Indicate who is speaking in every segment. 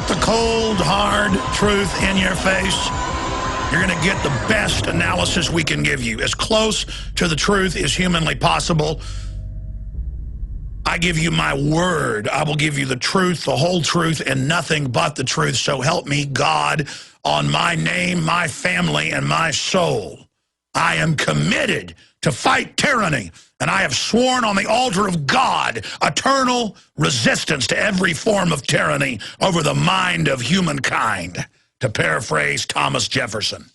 Speaker 1: put the cold, hard truth in your face, you're going to get the best analysis we can give you, as close to the truth as humanly possible. I give you my word. I will give you the truth, the whole truth, and nothing but the truth. So help me God on my name, my family, and my soul. I am committed to fight tyranny, and I have sworn on the altar of God eternal resistance to every form of tyranny over the mind of humankind, to paraphrase Thomas Jefferson.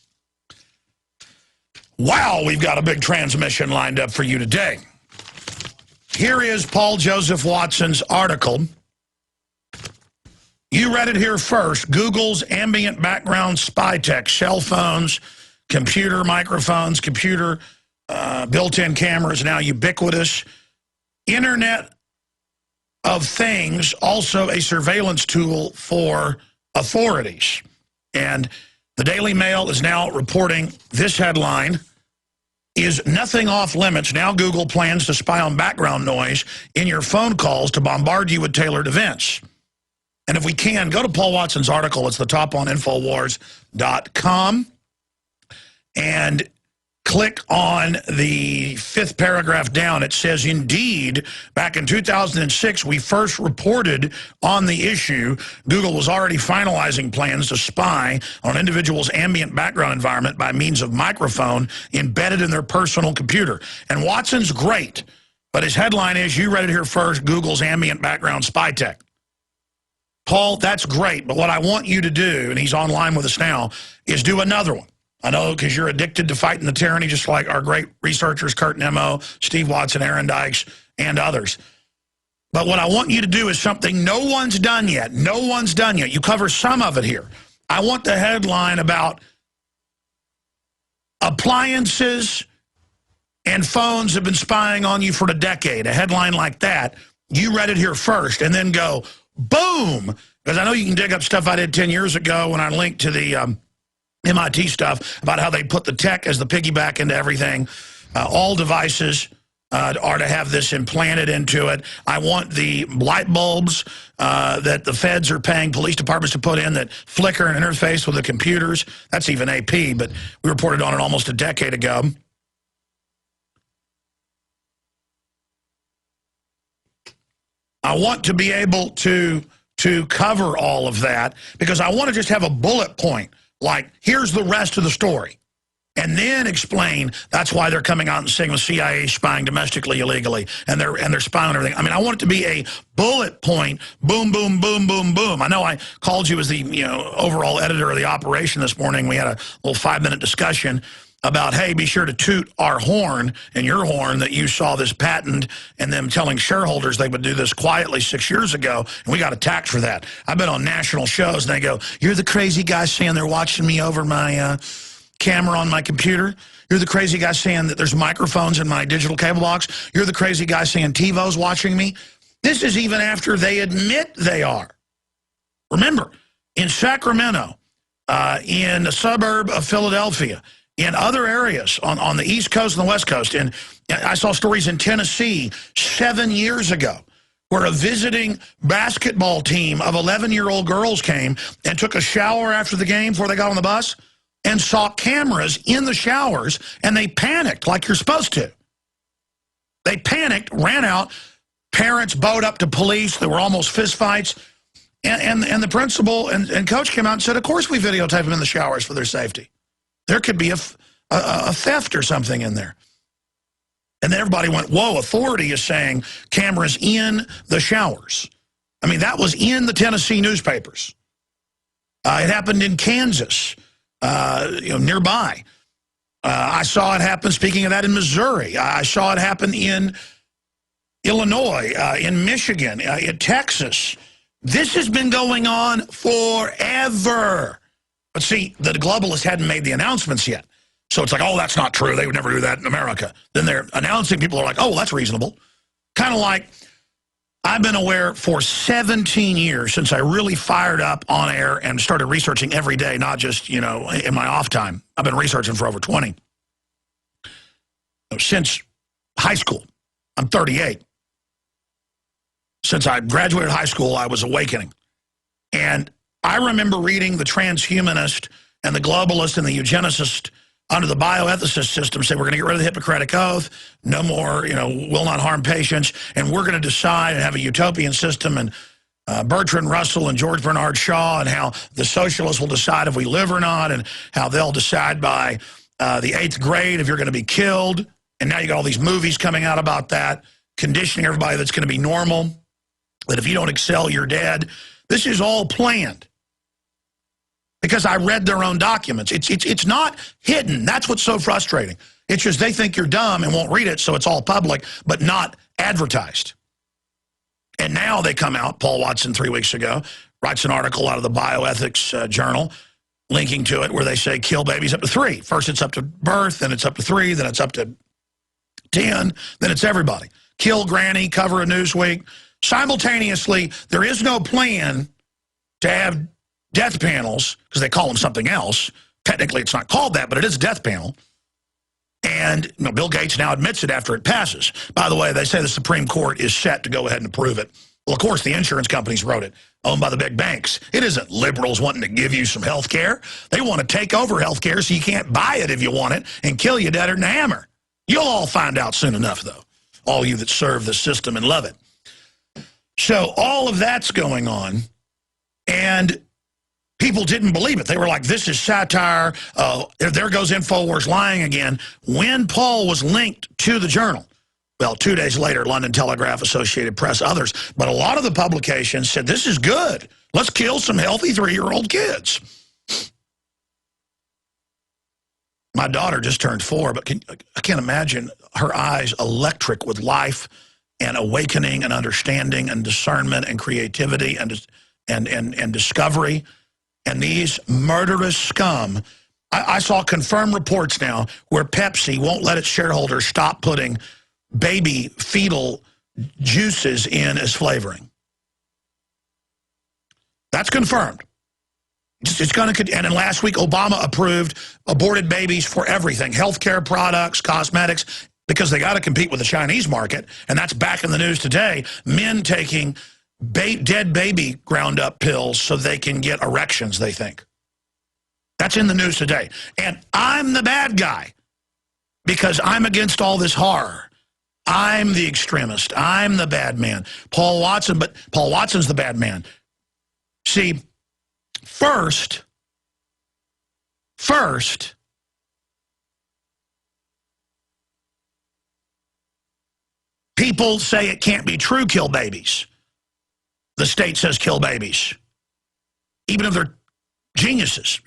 Speaker 1: Wow, we've got a big transmission lined up for you today. Here is Paul Joseph Watson's article. You read it here first. Google's ambient background spy tech, cell phones, computer microphones, computer built-in cameras, now ubiquitous. Internet of Things, also a surveillance tool for authorities. And the Daily Mail is now reporting this headline: is nothing off limits? Now Google plans to spy on background noise in your phone calls to bombard you with tailored events. And if we can, go to Paul Watson's article. It's the top on Infowars.com. And click on the 5th paragraph down. It says, indeed, back in 2006, we first reported on the issue. Google was already finalizing plans to spy on an individual's ambient background environment by means of microphone embedded in their personal computer. And Watson's great, but his headline is, you read it here first, Google's ambient background spy tech. Paul, that's great, but what I want you to do, and he's online with us now, is do another one. I know, because you're addicted to fighting the tyranny, just like our great researchers, Kurt Nemo, Steve Watson, Aaron Dykes, and others. But what I want you to do is something no one's done yet. No one's done yet. You cover some of it here. I want the headline about appliances and phones have been spying on you for a decade. A headline like that, you read it here first, and then go, boom! Because I know you can dig up stuff I did 10 years ago when I linked to the MIT stuff about how they put the tech as the piggyback into everything. All devices are to have this implanted into it. I want the light bulbs that the feds are paying police departments to put in that flicker and interface with the computers. That's even AP, but we reported on it almost a decade ago. I want to be able to cover all of that because I want to just have a bullet point. Like, here's the rest of the story. And then explain that's why they're coming out and saying the CIA is spying domestically illegally and they're spying on everything. I mean, I want it to be a bullet point, boom, boom, boom, boom, boom. I know I called you as the overall editor of the operation this morning. We had a little 5-minute discussion about, hey, be sure to toot our horn and your horn that you saw this patent and them telling shareholders they would do this quietly 6 years ago, and we got attacked for that. I've been on national shows, and they go, you're the crazy guy saying they're watching me over my camera on my computer. You're the crazy guy saying that there's microphones in my digital cable box. You're the crazy guy saying TiVo's watching me. This is even after they admit they are. Remember, in Sacramento, in a suburb of Philadelphia, in other areas on the East Coast and the West Coast. And I saw stories in Tennessee 7 years ago where a visiting basketball team of 11-year-old girls came and took a shower after the game before they got on the bus and saw cameras in the showers, and they panicked like you're supposed to. They panicked, ran out. Parents bowed up to police. There were almost fistfights. And the principal and coach came out and said, of course we videotape them in the showers for their safety. There could be a theft or something in there. And then everybody went, whoa, authority is saying cameras in the showers. I mean, that was in the Tennessee newspapers. It happened in Kansas, nearby. I saw it happen, speaking of that, in Missouri. I saw it happen in Illinois, in Michigan, in Texas. This has been going on forever. But see, the globalists hadn't made the announcements yet. So it's like, oh, that's not true. They would never do that in America. Then they're announcing. People are like, oh, that's reasonable. Kind of like I've been aware for 17 years since I really fired up on air and started researching every day, not just, in my off time. I've been researching for over 20. Since high school. I'm 38. Since I graduated high school, I was awakening. And I remember reading the transhumanist and the globalist and the eugenicist under the bioethicist system say we're going to get rid of the Hippocratic Oath, no more, will not harm patients, and we're going to decide and have a utopian system, and Bertrand Russell and George Bernard Shaw, and how the socialists will decide if we live or not, and how they'll decide by the 8th grade if you're going to be killed. And now you got all these movies coming out about that, conditioning everybody that's going to be normal, that if you don't excel, you're dead. This is all planned. Because I read their own documents. It's not hidden. That's what's so frustrating. It's just they think you're dumb and won't read it, so it's all public, but not advertised. And now they come out, Paul Watson 3 weeks ago, writes an article out of the Bioethics Journal, linking to it, where they say kill babies up to 3. First it's up to birth, then it's up to 3, then it's up to 10, then it's everybody. Kill granny, cover a Newsweek. Simultaneously, there is no plan to have death panels, because they call them something else. Technically, it's not called that, but it is a death panel. And Bill Gates now admits it after it passes. By the way, they say the Supreme Court is set to go ahead and approve it. Well, of course, the insurance companies wrote it, owned by the big banks. It isn't liberals wanting to give you some health care. They want to take over health care so you can't buy it if you want it and kill you deader than a hammer. You'll all find out soon enough, though, all you that serve the system and love it. So all of that's going on, and people didn't believe it. They were like, this is satire. There goes InfoWars lying again. When Paul was linked to the journal, well, 2 days later, London Telegraph, Associated Press, others, but a lot of the publications said, this is good. Let's kill some healthy 3-year-old kids. My daughter just turned 4, but I can't imagine her eyes electric with life and awakening and understanding and discernment and creativity and discovery. And these murderous scum, I saw confirmed reports now where Pepsi won't let its shareholders stop putting baby fetal juices in as flavoring. That's confirmed. It's going to, and then last week Obama approved aborted babies for everything, healthcare products, cosmetics, because they got to compete with the Chinese market, and that's back in the news today. Men taking dead baby ground up pills so they can get erections, they think. That's in the news today. And I'm the bad guy because I'm against all this horror. I'm the extremist. I'm the bad man. Paul Watson, but Paul Watson's the bad man. See, first, people say it can't be true, kill babies. The state says kill babies, even if they're geniuses.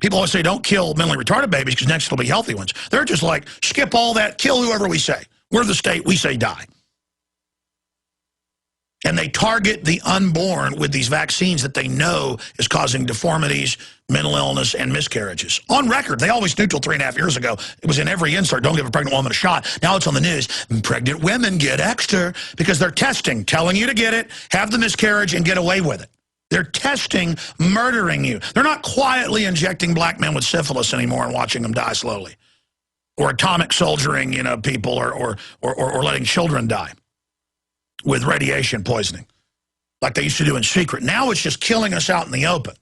Speaker 1: People always say don't kill mentally retarded babies because next it'll be healthy ones. They're just like, skip all that, kill whoever we say. We're the state, we say die. And they target the unborn with these vaccines that they know is causing deformities, mental illness, and miscarriages. On record, they always knew till 3.5 years ago. It was in every insert, don't give a pregnant woman a shot. Now it's on the news. Pregnant women get extra because they're testing, telling you to get it, have the miscarriage, and get away with it. They're testing, murdering you. They're not quietly injecting black men with syphilis anymore and watching them die slowly. Or atomic soldiering, people, or letting children die with radiation poisoning, like they used to do in secret. Now it's just killing us out in the open.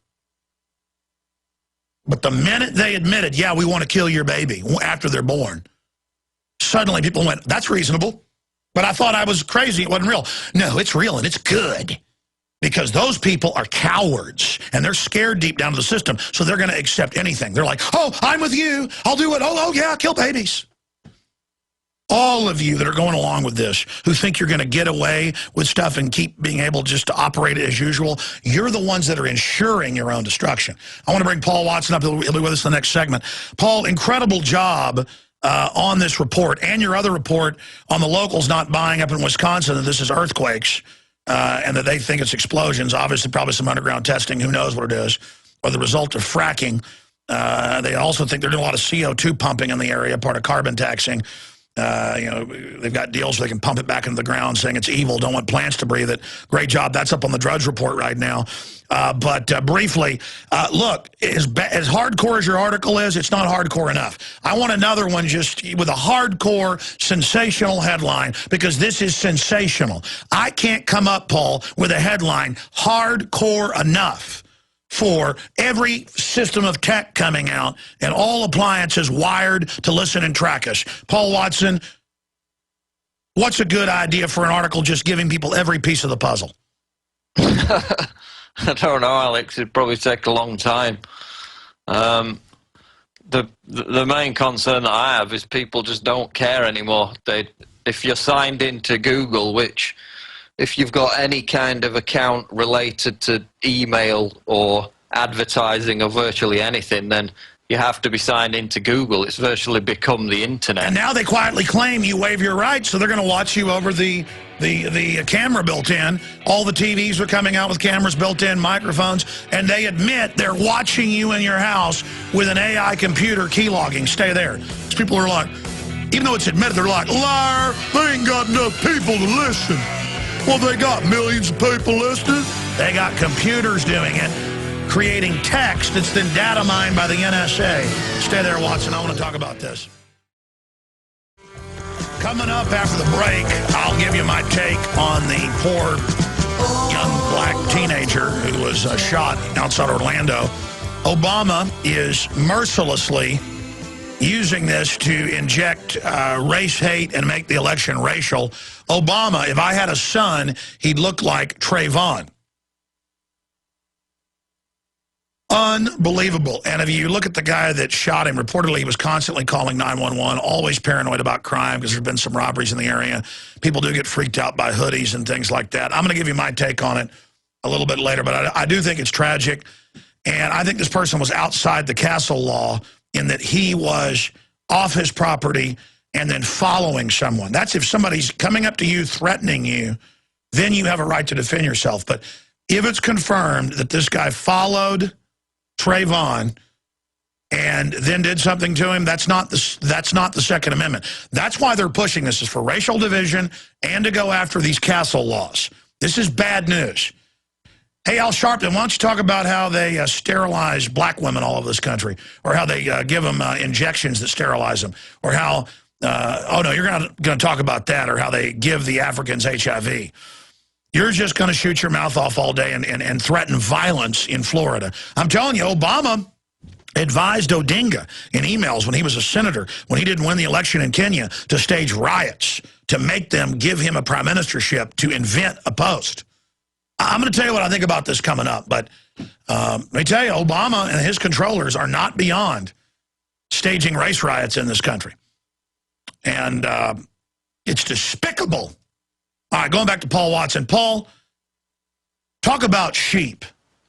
Speaker 1: But the minute they admitted, yeah, we want to kill your baby after they're born, suddenly people went, that's reasonable. But I thought I was crazy, it wasn't real. No, it's real and it's good. Because those people are cowards, and they're scared deep down to the system, so they're going to accept anything. They're like, oh, I'm with you. I'll do it. Oh, yeah, kill babies. All of you that are going along with this, who think you're going to get away with stuff and keep being able just to operate it as usual, you're the ones that are ensuring your own destruction. I want to bring Paul Watson up. He'll be with us in the next segment. Paul, incredible job on this report and your other report on the locals not buying up in Wisconsin that this is earthquakes. And that they think it's explosions, obviously probably some underground testing, who knows what it is, or the result of fracking. They also think they're doing a lot of CO2 pumping in the area, part of carbon taxing. You know, they've got deals where they can pump it back into the ground, saying it's evil, don't want plants to breathe it. Great job. That's up on the Drudge Report right now. But briefly, look, as hardcore as your article is, it's not hardcore enough. I want another one just with a hardcore, sensational headline, because this is sensational. I can't come up, Paul, with a headline hardcore enough for every system of tech coming out and all appliances wired to listen and track us. Paul Watson, what's a good idea for an article just giving people every piece of the puzzle?
Speaker 2: I don't know, Alex. It'd probably take a long time. The main concern that I have is people just don't care anymore. If you're signed into Google, which if you've got any kind of account related to email or advertising or virtually anything, then you have to be signed into Google. It's virtually become the internet. And
Speaker 1: now they quietly claim you waive your rights, so they're going to watch you over the camera built in. All the TVs are coming out with cameras built in, microphones, and they admit they're watching you in your house with an AI computer keylogging. Stay there. These people are like, even though it's admitted, they're like, liar, they ain't got enough people to listen. Well, they got millions of people listening. They got computers doing it, creating text that's then data mined by the NSA. Stay there, Watson. I want to talk about this. Coming up after the break, I'll give you my take on the poor young black teenager who was shot outside Orlando. Obama is mercilessly using this to inject race hate and make the election racial. Obama, if I had a son, he'd look like Trayvon. Unbelievable. And if you look at the guy that shot him, reportedly he was constantly calling 911, always paranoid about crime because there's been some robberies in the area. People do get freaked out by hoodies and things like that. I'm going to give you my take on it a little bit later, but I do think it's tragic. And I think this person was outside the castle law in that he was off his property and then following someone. That's if somebody's coming up to you, threatening you, then you have a right to defend yourself. But if it's confirmed that this guy followed Trayvon and then did something to him, that's not the Second Amendment. That's why they're pushing this, is for racial division and to go after these castle laws. This is bad news. Hey, Al Sharpton, why don't you talk about how they sterilize black women all over this country, or how they give them injections that sterilize them, or how, oh no, you're not going to talk about that, or how they give the Africans HIV. You're just going to shoot your mouth off all day and threaten violence in Florida. I'm telling you, Obama advised Odinga in emails when he was a senator, when he didn't win the election in Kenya, to stage riots, to make them give him a prime ministership, to invent a post. I'm going to tell you what I think about this coming up, but let me tell you, Obama and his controllers are not beyond staging race riots in this country. And it's despicable. All right, going back to Paul Watson. Paul, talk about sheep.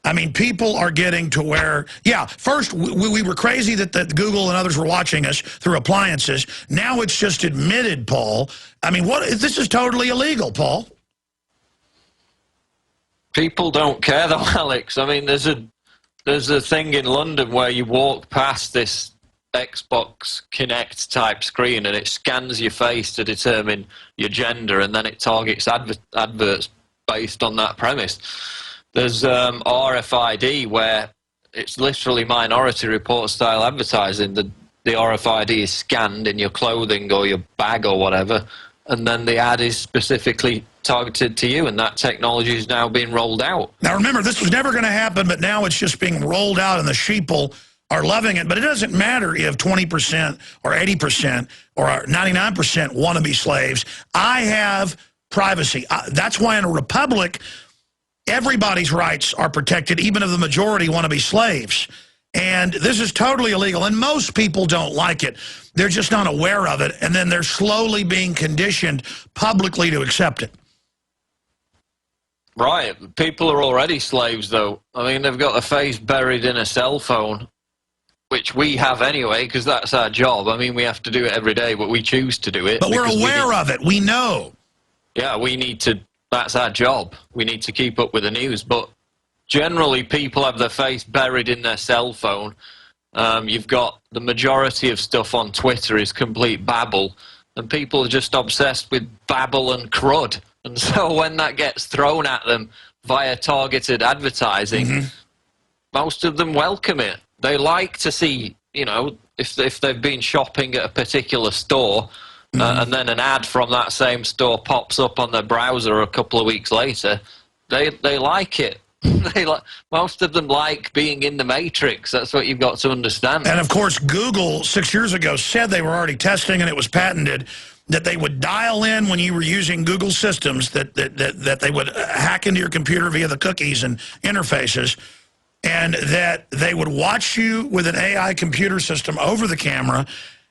Speaker 1: I mean, people are getting to where, yeah, first we were crazy that Google and others were watching us through appliances. Now it's just admitted, Paul. I mean, this is totally illegal, Paul.
Speaker 2: People don't care though, Alex. I mean, there's a thing in London where you walk past this Xbox Kinect type screen and it scans your face to determine your gender, and then it targets adverts based on that premise. There's RFID where it's literally Minority Report style advertising. The RFID is scanned in your clothing or your bag or whatever, and then the ad is specifically targeted to you, and that technology is now being rolled out. Now remember, this was never going to happen, but now it's just being rolled out, and the sheeple are loving it. But it doesn't matter if 20% or 80% or 99% want to be slaves. I have privacy. That's why in a republic, everybody's rights are protected, even if the majority want to be slaves. And this is totally illegal, and most people don't like it. They're just not aware of it, and then they're slowly being conditioned publicly to accept it. Right. People are already slaves, though. I mean, they've got their face buried in a cell phone, which we have anyway, because that's our job. I mean, we have to do it every day, but we choose to do it. But we're aware of it. We know. Yeah, we need to. That's our job. We need to keep up with the news. But generally, people have their face buried in their cell phone. You've got the majority of stuff on Twitter is complete babble. and people are just obsessed with babble and crud. And so when that gets thrown at them via targeted advertising, most of them welcome it. They like to see, you know, if they've been shopping at a particular store, and then an ad from that same store pops up on their browser a couple of weeks later, they like it. Most of them like being in the matrix. That's what you've got to understand.
Speaker 1: And of course, Google 6 years ago said they were already testing, and it was patented, that they would dial in when you were using Google systems, that they would hack into your computer via the cookies and interfaces, and that they would watch you with an AI computer system over the camera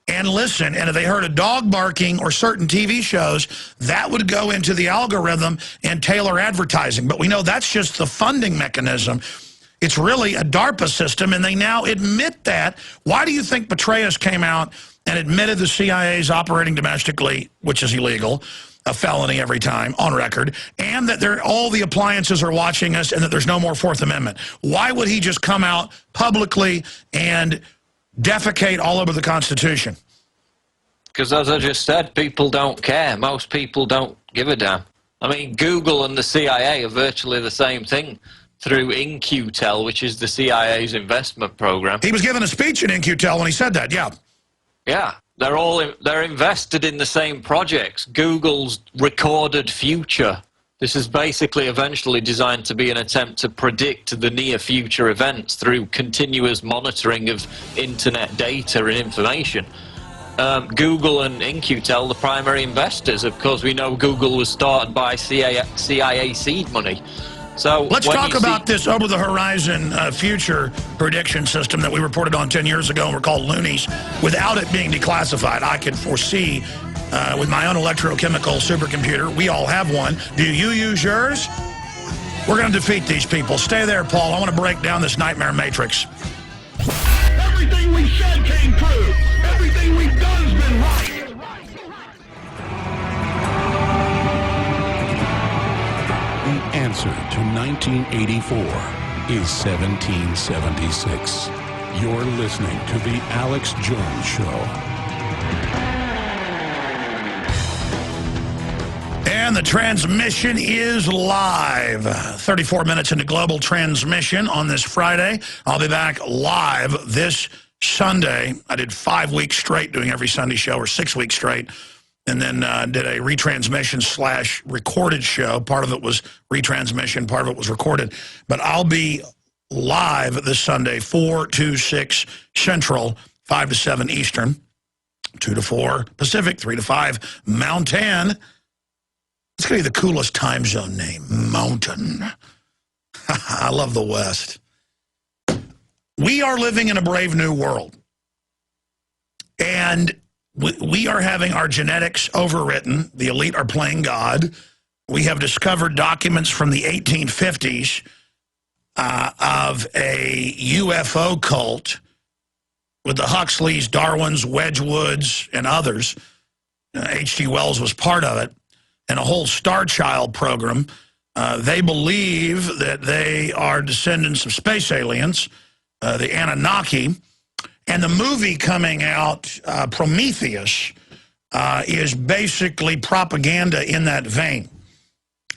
Speaker 1: and listen. And if they heard a dog barking or certain TV shows, that would go into the algorithm and tailor advertising. But we know that's just the funding mechanism. It's really a DARPA system, and they now admit that. Why do you think Petraeus came out and admitted the CIA's operating domestically, which is illegal, a felony every time, on record, and that all the appliances are watching us and that there's no more Fourth Amendment? Why would he just come out publicly and defecate all over the Constitution?
Speaker 2: Because as I just said, people don't care. Most people don't give a damn. I mean, Google and the CIA are virtually the same thing through In-Q-Tel, which is the CIA's investment program.
Speaker 1: He was giving a speech in In-Q-Tel when he said that, yeah.
Speaker 2: Yeah, they're invested in the same projects. Google's recorded future. This is basically eventually designed to be an attempt to predict the near future events through continuous monitoring of internet data and information. Google and In-Q-Tel, the primary investors. Of course, we know Google was started by CIA seed money. So
Speaker 1: let's talk about this over-the-horizon future prediction system that we reported on 10 years ago and were called loonies, without it being declassified. I could foresee with my own electrochemical supercomputer. We all have one. Do you use yours? We're going to defeat these people. Stay there, Paul. I want to break down this nightmare matrix.
Speaker 3: Everything we said came true. Everything we've done has been right.
Speaker 4: The answer to 1984 is 1776. You're listening to The Alex Jones Show.
Speaker 1: And the transmission is live. 34 minutes into global transmission on this Friday. I'll be back live this Sunday. I did 5 weeks straight doing every Sunday show, or 6 weeks straight, and then did a retransmission / recorded show. Part of it was retransmission, part of it was recorded. But I'll be live this Sunday, 4 to 6 Central, 5 to 7 Eastern, 2 to 4 Pacific, 3 to 5 Mountain. It's going to be the coolest time zone name, Mountain. I love the West. We are living in a brave new world. And we are having our genetics overwritten. The elite are playing God. We have discovered documents from the 1850s of a UFO cult with the Huxleys, Darwins, Wedgwoods, and others. H.G. Wells was part of it. And a whole Star Child program. They believe that they are descendants of space aliens, the Anunnaki. And the movie coming out, Prometheus, is basically propaganda in that vein.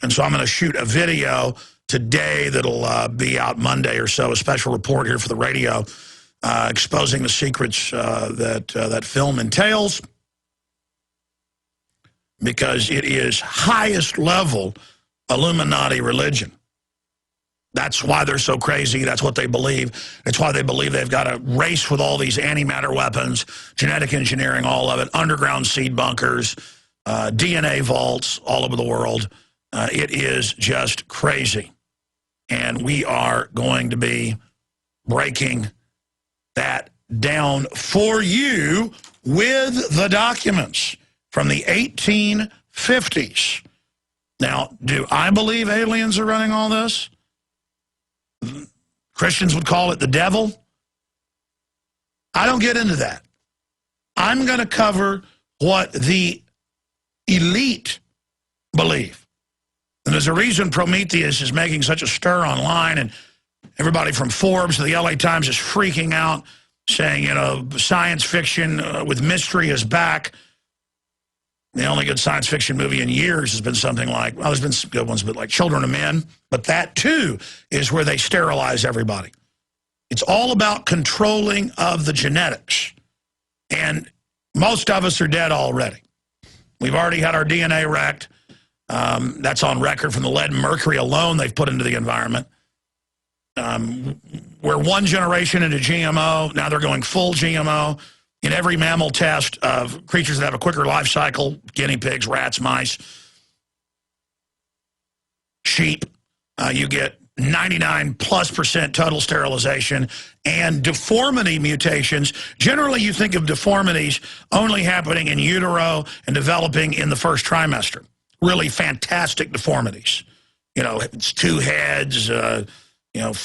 Speaker 1: And so I'm going to shoot a video today that'll be out Monday or so, a special report here for the radio, exposing the secrets that film entails. Because it is highest level Illuminati religion. That's why they're so crazy. That's what they believe. It's why they believe they've got a race with all these antimatter weapons, genetic engineering, all of it, underground seed bunkers, DNA vaults all over the world. It is just crazy. And we are going to be breaking that down for you with the documents from the 1850s. Now, do I believe aliens are running all this? Christians would call it the devil. I don't get into that. I'm going to cover what the elite believe. And there's a reason Prometheus is making such a stir online, and everybody from Forbes to the LA Times is freaking out, saying, you know, science fiction with mystery is back. The only good science fiction movie in years has been something like, well, there's been some good ones, but like Children of Men. But that, too, is where they sterilize everybody. It's all about controlling of the genetics. And most of us are dead already. We've already had our DNA wrecked. That's on record from the lead and mercury alone they've put into the environment. We're one generation into GMO. Now they're going full GMO. In every mammal test of creatures that have a quicker life cycle, guinea pigs, rats, mice, sheep, you get 99+% total sterilization, and deformity mutations. Generally, you think of deformities only happening in utero and developing in the first trimester. Really fantastic deformities. You know, it's 2 heads, 5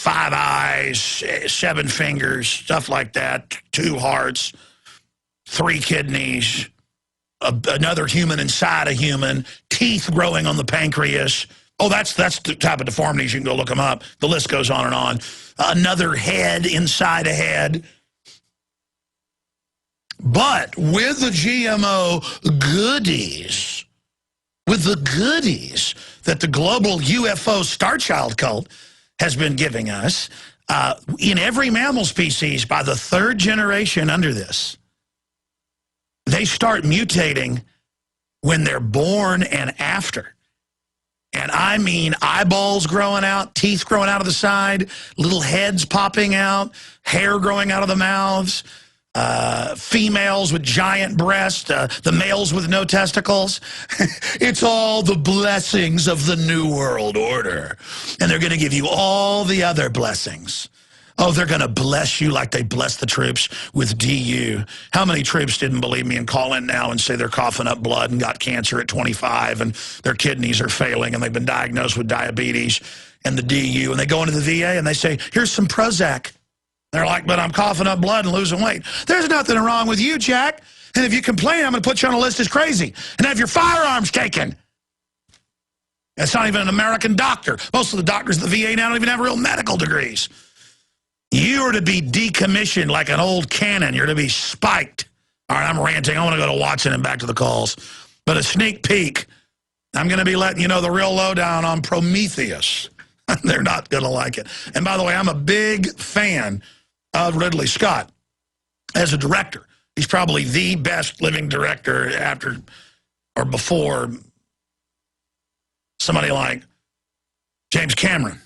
Speaker 1: eyes, 7 fingers, stuff like that, 2 hearts, 3 kidneys, another human inside a human, teeth growing on the pancreas. Oh, that's the type of deformities. You can go look them up. The list goes on and on. Another head inside a head. But with the GMO goodies, with the goodies that the global UFO Starchild cult has been giving us, in every mammal species, by the 3rd generation under this, they start mutating when they're born and after. And I mean eyeballs growing out, teeth growing out of the side, little heads popping out, hair growing out of the mouths, females with giant breasts, the males with no testicles. It's all the blessings of the New World Order. And they're going to give you all the other blessings. Oh, they're going to bless you like they blessed the troops with DU. How many troops didn't believe me and call in now and say they're coughing up blood and got cancer at 25 and their kidneys are failing and they've been diagnosed with diabetes and the DU, and they go into the VA and they say, here's some Prozac. They're like, but I'm coughing up blood and losing weight. There's nothing wrong with you, Jack. And if you complain, I'm going to put you on a list as crazy and have your firearms taken. That's not even an American doctor. Most of the doctors at the VA now don't even have real medical degrees. You are to be decommissioned like an old cannon. You're to be spiked. All right, I'm ranting. I want to go to Watson and back to the calls. But a sneak peek, I'm going to be letting you know the real lowdown on Prometheus. They're not going to like it. And by the way, I'm a big fan of Ridley Scott as a director. He's probably the best living director after or before somebody like James Cameron.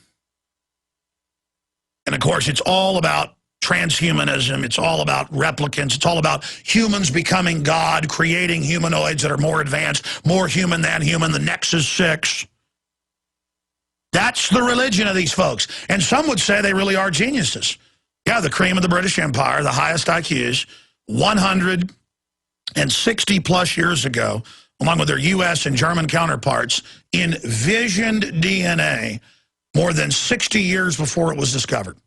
Speaker 1: And, of course, it's all about transhumanism. It's all about replicants. It's all about humans becoming God, creating humanoids that are more advanced, more human than human, the Nexus 6. That's the religion of these folks. And some would say they really are geniuses. Yeah, the cream of the British Empire, the highest IQs, 160-plus years ago, along with their U.S. and German counterparts, envisioned DNA more than 60 years before it was discovered.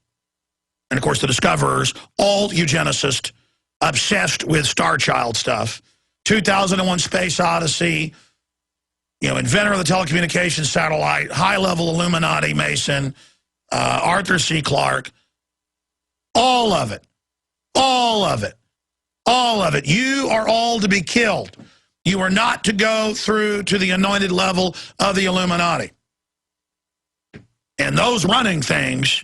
Speaker 1: And, of course, the discoverers, all eugenicists, obsessed with Starchild stuff. 2001 Space Odyssey, inventor of the telecommunications satellite, high-level Illuminati Mason, Arthur C. Clarke, all of it, all of it, all of it. You are all to be killed. You are not to go through to the anointed level of the Illuminati. And those running things,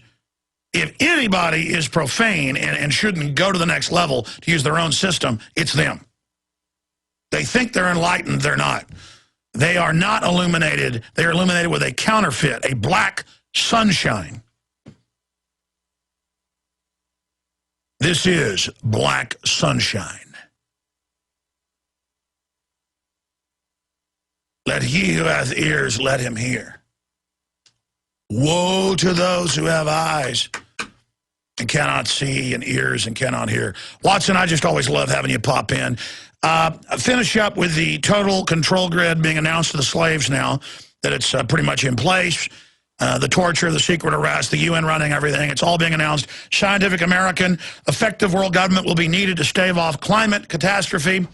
Speaker 1: if anybody is profane and shouldn't go to the next level to use their own system, it's them. They think they're enlightened. They're not. They are not illuminated. They are illuminated with a counterfeit, a black sunshine. This is black sunshine. Let he who hath ears, let him hear. Woe to those who have eyes and cannot see, and ears and cannot hear. Watson, I just always love having you pop in. Finish up with the total control grid being announced to the slaves now, that it's pretty much in place. The torture, the secret arrest, the UN running everything, it's all being announced. Scientific American, effective world government will be needed to stave off climate catastrophe.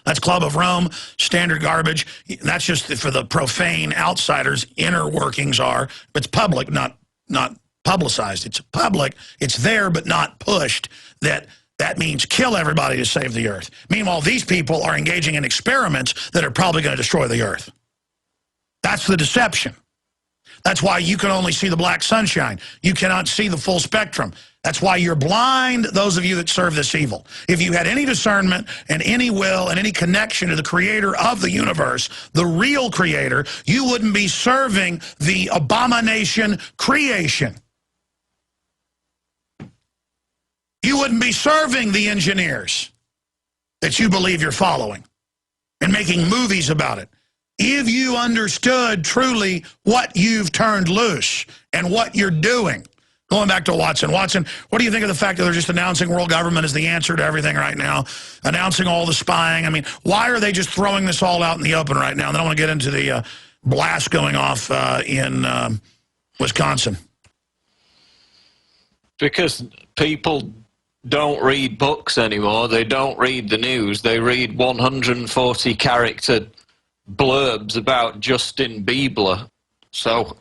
Speaker 1: That's Club of Rome, standard garbage. That's just for the profane outsiders. Inner workings are, but it's public, not publicized. It's public. It's there, but not pushed. That That means kill everybody to save the Earth. Meanwhile, these people are engaging in experiments that are probably going to destroy the Earth. That's the deception. That's why you can only see the black sunshine. You cannot see the full spectrum. That's why you're blind, those of you that serve this evil. If you had any discernment and any will and any connection to the creator of the universe, the real creator, you wouldn't be serving the abomination creation. You wouldn't be serving the engineers that you believe you're following and making movies about it. If you understood truly what you've turned loose and what you're doing. Going back to Watson. Watson, what do you think of the fact that they're just announcing world government is the answer to everything right now? Announcing all the spying. I mean, why are they just throwing this all out in the open right now? And then I want to get into the blast going off in Wisconsin.
Speaker 2: Because people don't read books anymore. They don't read the news. They read 140-character blurbs about Justin Bieber. So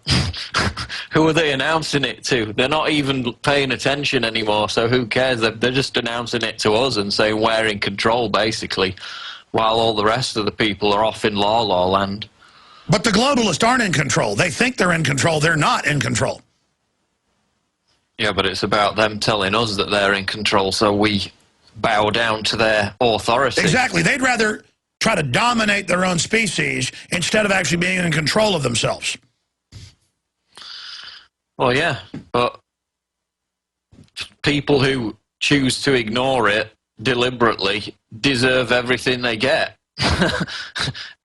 Speaker 2: who are they announcing it to? They're not even paying attention anymore, so who cares? They're just announcing it to us and saying we're in control, basically, while all the rest of the people are off in la-la land.
Speaker 1: But the globalists aren't in control. They think they're in control. They're not in control.
Speaker 2: Yeah, but it's about them telling us that they're in control, so we bow down to their authority.
Speaker 1: Exactly. They'd rather try to dominate their own species instead of actually being in control of themselves.
Speaker 2: Well, yeah, but people who choose to ignore it deliberately deserve everything they get.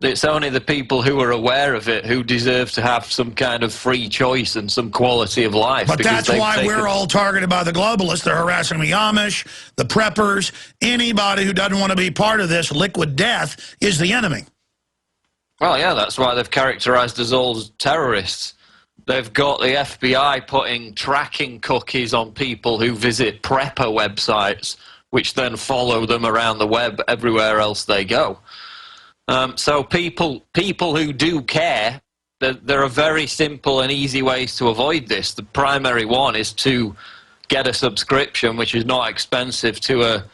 Speaker 2: It's only the people who are aware of it who deserve to have some kind of free choice and some quality of life.
Speaker 1: But that's why we're all targeted by the globalists. They're harassing the Amish, the preppers. Anybody who doesn't want to be part of this liquid death is the enemy.
Speaker 2: Well, yeah, that's why they've characterized us all as terrorists. They've got the FBI putting tracking cookies on people who visit prepper websites, which then follow them around the web everywhere else they go. So people who do care, there are very simple and easy ways to avoid this. The primary one is to get a subscription, which is not expensive, to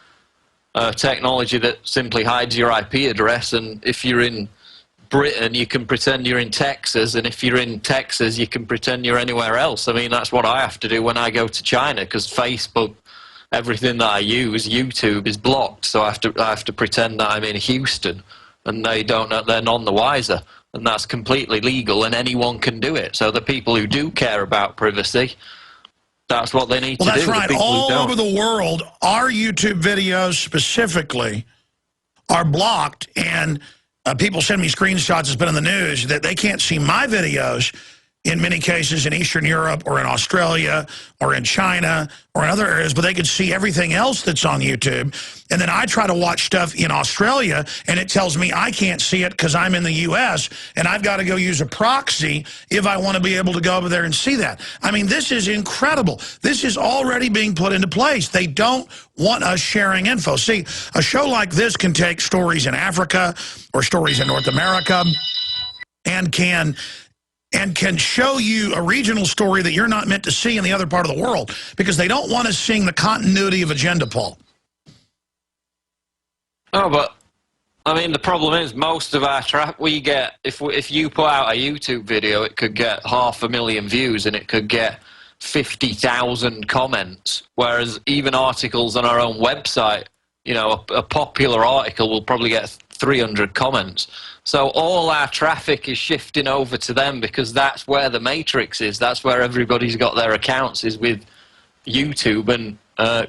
Speaker 2: a technology that simply hides your IP address. And if you're in Britain, you can pretend you're in Texas, and if you're in Texas, you can pretend you're anywhere else. I mean, that's what I have to do when I go to China, because Facebook, everything that I use, YouTube, is blocked. So I have to pretend that I'm in Houston, and they don't know, they're none the wiser, and that's completely legal, and anyone can do it. So the people who do care about privacy, that's what they need to do.
Speaker 1: Well, that's right. All over the world, our YouTube videos specifically are blocked, and people send me screenshots, it's been in the news, that they can't see my videos in many cases in Eastern Europe or in Australia or in China or in other areas, but they can see everything else that's on YouTube. And then I try to watch stuff in Australia, and it tells me I can't see it because I'm in the U.S., and I've got to go use a proxy if I want to be able to go over there and see that. I mean, this is incredible. This is already being put into place. They don't want us sharing info. See, a show like this can take stories in Africa or stories in North America and can show you a regional story that you're not meant to see in the other part of the world, because they don't want us seeing the continuity of agenda, Paul.
Speaker 2: Oh, but I mean, the problem is most of our we get, if you put out a YouTube video, it could get 500,000 views and it could get 50,000 comments, whereas even articles on our own website, you know, a popular article will probably get 300 comments. So all our traffic is shifting over to them, because that's where the matrix is. That's where everybody's got their accounts, is with YouTube and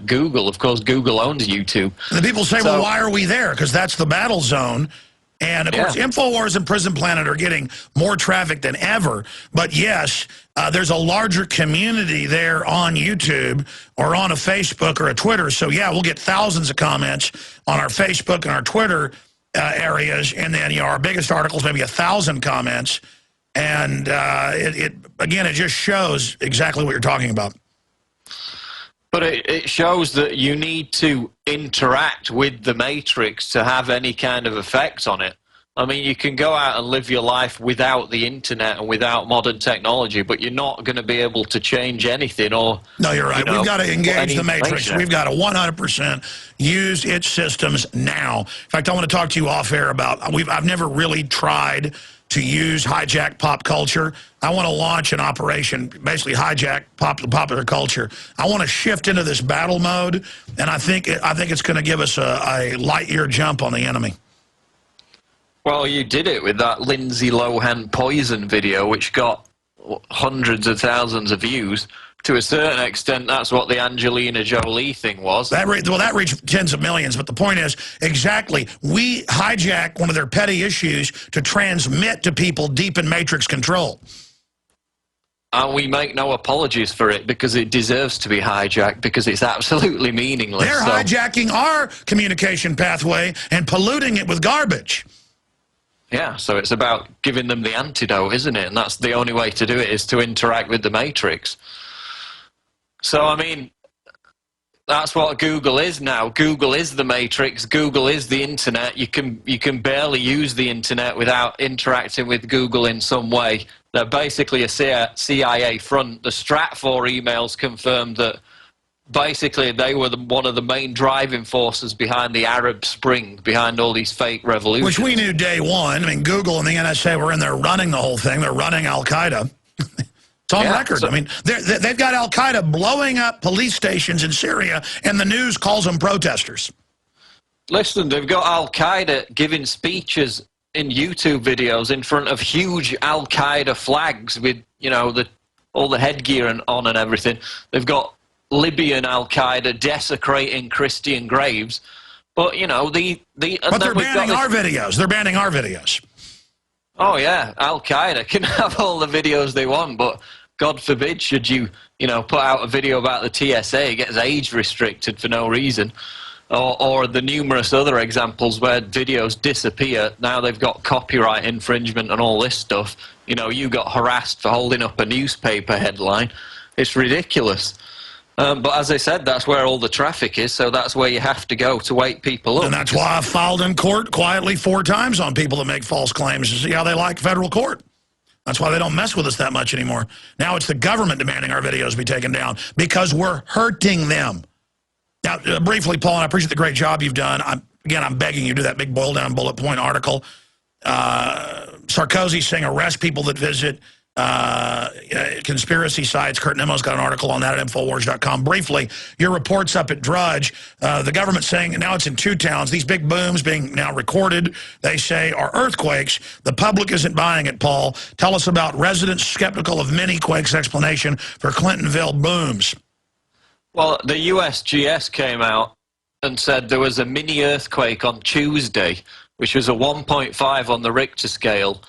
Speaker 2: Google. Of course, Google owns YouTube.
Speaker 1: And the people say, well, why are we there? Because that's the battle zone. And, of course, InfoWars and Prison Planet are getting more traffic than ever. But, yes, there's a larger community there on YouTube or on a Facebook or a Twitter. So, yeah, we'll get thousands of comments on our Facebook and our Twitter areas, and then, you know, our biggest articles, maybe 1,000 comments, and again, it just shows exactly what you're talking about.
Speaker 2: But it shows that you need to interact with the matrix to have any kind of effect on it. I mean, you can go out and live your life without the internet and without modern technology, but you're not going to be able to change anything or...
Speaker 1: No, you're right. We've got to engage the Matrix.
Speaker 2: information.
Speaker 1: We've got to 100% use its systems now. In fact, I want to talk to you off air about, I've never really tried to use hijack pop culture. I want to launch an operation, basically hijack popular culture. I want to shift into this battle mode, and I think it's going to give us a light-year jump on the enemy.
Speaker 2: Well, you did it with that Lindsay Lohan poison video, which got hundreds of thousands of views. To a certain extent, that's what the Angelina Jolie thing was.
Speaker 1: That reached tens of millions, but the point is, exactly, we hijack one of their petty issues to transmit to people deep in Matrix control.
Speaker 2: And we make no apologies for it because it deserves to be hijacked because it's absolutely meaningless.
Speaker 1: They're hijacking our communication pathway and polluting it with garbage.
Speaker 2: Yeah, so it's about giving them the antidote, isn't it? And that's the only way to do it, is to interact with the Matrix. So, I mean, that's what Google is now. Google is the Matrix. Google is the internet. You can barely use the internet without interacting with Google in some way. They're basically a CIA front. The Stratfor emails confirmed that basically they were one of the main driving forces behind the Arab Spring, behind all these fake revolutions.
Speaker 1: Which we knew day one. I mean, Google and the NSA were in there running the whole thing. They're running Al-Qaeda. It's on record.
Speaker 2: So,
Speaker 1: I mean, they've got Al-Qaeda blowing up police stations in Syria, and the news calls them protesters.
Speaker 2: Listen, they've got Al-Qaeda giving speeches in YouTube videos in front of huge Al-Qaeda flags with, you know, all the headgear on and everything. They've got Libyan Al-Qaeda desecrating Christian graves. But, you know, but they're banning our videos. They're banning our videos. Oh, yeah. Al-Qaeda can have all the videos they want, but God forbid should you put out a video about the TSA, it gets age restricted for no reason. Or the numerous other examples where videos disappear. Now they've got copyright infringement and all this stuff. You know, you got harassed for holding up a newspaper headline. It's ridiculous. But as I said, that's where all the traffic is, so that's where you have to go to wake people up.
Speaker 1: And that's why I filed in court quietly 4 times on people that make false claims to see how they like federal court. That's why they don't mess with us that much anymore. Now it's the government demanding our videos be taken down because we're hurting them. Now, briefly, Paul, and I appreciate the great job you've done. I'm begging you to do that big boil-down bullet point article. Sarkozy saying arrest people that visit conspiracy sites. Kurt Nemo's got an article on that at Infowars.com. Briefly, your report's up at Drudge. The government saying now it's in 2 towns. These big booms being now recorded, they say, are earthquakes. The public isn't buying it, Paul. Tell us about residents skeptical of mini-quakes explanation for Clintonville booms.
Speaker 2: Well, the USGS came out and said there was a mini earthquake on Tuesday, which was a 1.5 on the Richter scale,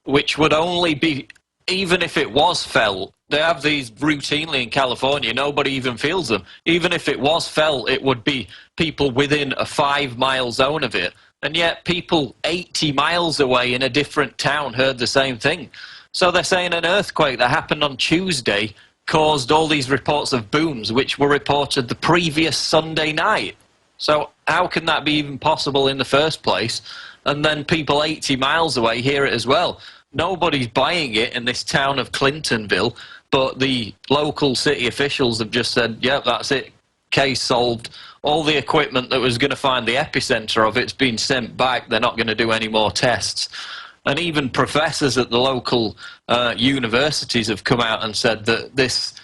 Speaker 2: which would only be, even if it was felt, they have these routinely in California, nobody even feels them. Even if it was felt, it would be people within a 5-mile zone of it. And yet people 80 miles away in a different town heard the same thing. So they're saying an earthquake that happened on Tuesday caused all these reports of booms, which were reported the previous Sunday night. So how can that be even possible in the first place? And then people 80 miles away hear it as well. Nobody's buying it in this town of Clintonville, but the local city officials have just said, yep, that's it, case solved. All the equipment that was going to find the epicenter of it's been sent back. They're not going to do any more tests. And even professors at the local universities have come out and said that this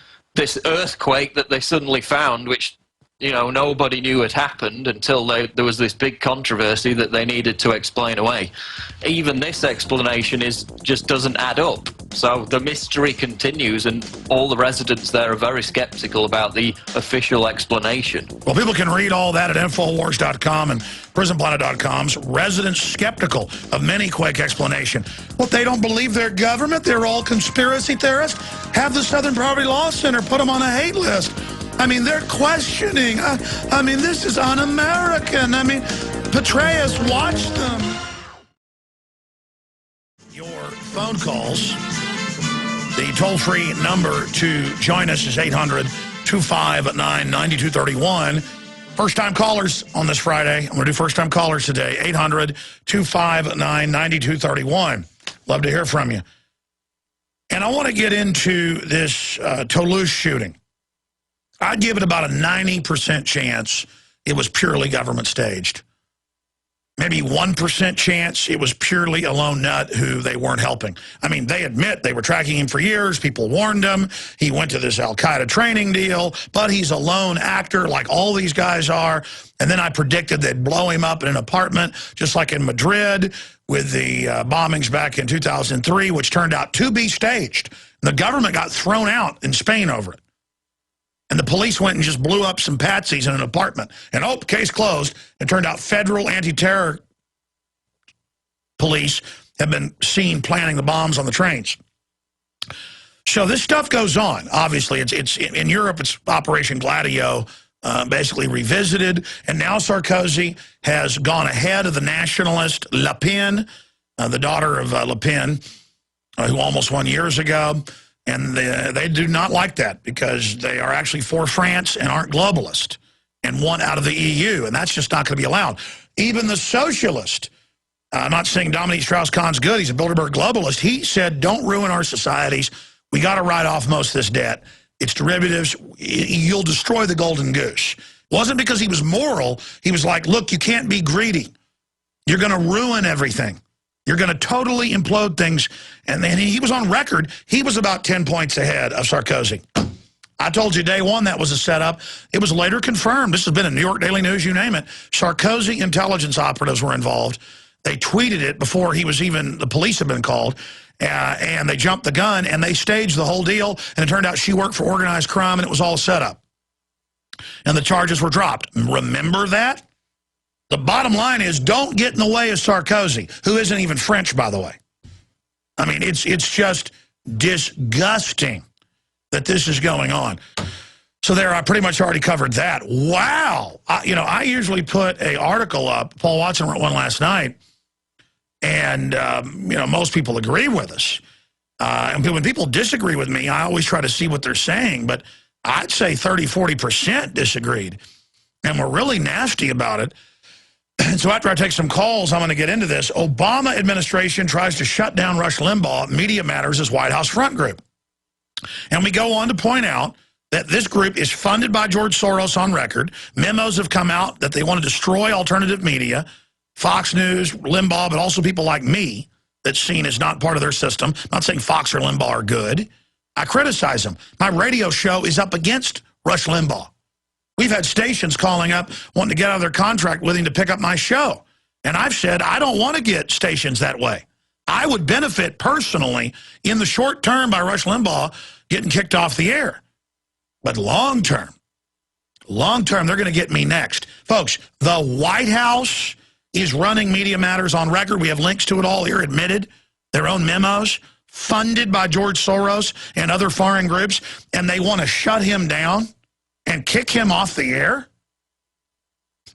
Speaker 2: earthquake that they suddenly found, which nobody knew had happened until there was this big controversy that they needed to explain away. Even this explanation just doesn't add up. So the mystery continues, and all the residents there are very skeptical about the official explanation.
Speaker 1: Well, people can read all that at Infowars.com and PrisonPlanet.com's residents skeptical of mini-quake explanation. Well, they don't believe their government? They're all conspiracy theorists? Have the Southern Poverty Law Center put them on a hate list. I mean, they're questioning. I mean, this is un-American. I mean, Petraeus, watch them. Your phone calls, the toll-free number to join us is 800-259-9231. First-time callers on this Friday. I'm going to do first-time callers today. 800-259-9231. Love to hear from you. And I want to get into this Toulouse shooting. I'd give it about a 90% chance it was purely government staged. Maybe 1% chance it was purely a lone nut who they weren't helping. I mean, they admit they were tracking him for years. People warned him. He went to this Al-Qaeda training deal, but he's a lone actor like all these guys are. And then I predicted they'd blow him up in an apartment, just like in Madrid with the bombings back in 2003, which turned out to be staged. The government got thrown out in Spain over it. And the police went and just blew up some patsies in an apartment. And, oh, case closed. It turned out federal anti-terror police have been seen planting the bombs on the trains. So this stuff goes on. Obviously, it's in Europe, it's Operation Gladio, basically revisited. And now Sarkozy has gone ahead of the nationalist Le Pen, the daughter of Le Pen, who almost won years ago. And they do not like that because they are actually for France and aren't globalist and want out of the EU. And that's just not going to be allowed. Even the socialist, I'm not saying Dominique Strauss-Kahn's good. He's a Bilderberg globalist. He said, don't ruin our societies. We got to write off most of this debt. It's derivatives. You'll destroy the golden goose. It wasn't because he was moral. He was like, look, you can't be greedy. You're going to ruin everything. You're going to totally implode things. And then he was on record. He was about 10 points ahead of Sarkozy. I told you day one that was a setup. It was later confirmed. This has been in New York Daily News, you name it. Sarkozy intelligence operatives were involved. They tweeted it before he was even, the police had been called. And they jumped the gun and they staged the whole deal. And it turned out she worked for organized crime and it was all set up. And the charges were dropped. Remember that? The bottom line is don't get in the way of Sarkozy, who isn't even French, by the way. I mean, it's just disgusting that this is going on. So there, I pretty much already covered that. Wow. I usually put an article up. Paul Watson wrote one last night. And, most people agree with us. And when people disagree with me, I always try to see what they're saying. But I'd say 30-40% disagreed. And we're really nasty about it. And so after I take some calls, I'm going to get into this. Obama administration tries to shut down Rush Limbaugh. Media Matters' as White House Front Group. And we go on to point out that this group is funded by George Soros on record. Memos have come out that they want to destroy alternative media, Fox News, Limbaugh, but also people like me that's seen as not part of their system. I'm not saying Fox or Limbaugh are good. I criticize them. My radio show is up against Rush Limbaugh. We've had stations calling up wanting to get out of their contract with him to pick up my show. And I've said, I don't want to get stations that way. I would benefit personally in the short term by Rush Limbaugh getting kicked off the air. But long term, they're going to get me next. Folks, the White House is running Media Matters on record. We have links to it all here, admitted, their own memos, funded by George Soros and other foreign groups, and they want to shut him down and kick him off the air?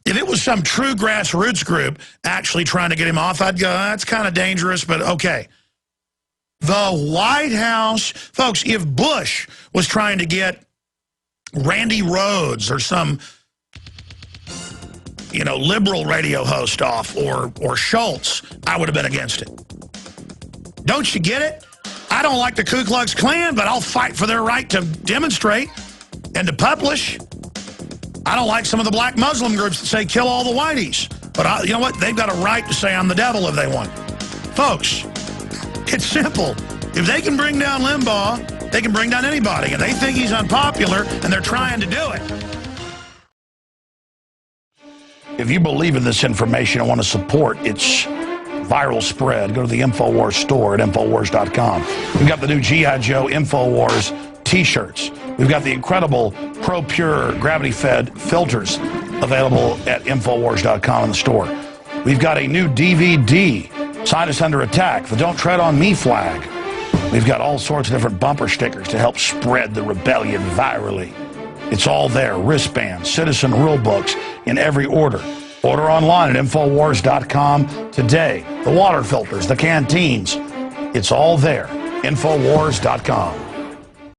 Speaker 1: If it was some true grassroots group actually trying to get him off, I'd go, that's kind of dangerous, but okay. The White House, folks, if Bush was trying to get Randy Rhoads or some, liberal radio host off or Schultz, I would have been against it. Don't you get it? I don't like the Ku Klux Klan, but I'll fight for their right to demonstrate and to publish. I don't like some of the black Muslim groups that say kill all the whiteys. But you know what? They've got a right to say I'm the devil if they want. Folks, it's simple. If they can bring down Limbaugh, they can bring down anybody. And they think he's unpopular, and they're trying to do it. If you believe in this information and want to support its viral spread, go to the InfoWars store at InfoWars.com. We've got the new G.I. Joe InfoWars T-shirts. We've got the incredible ProPure gravity-fed filters available at InfoWars.com in the store. We've got a new DVD, Scientists Under Attack, the Don't Tread on Me flag. We've got all sorts of different bumper stickers to help spread the rebellion virally. It's all there, wristbands, citizen rule books in every order. Order online at InfoWars.com today. The water filters, the canteens, it's all there. InfoWars.com.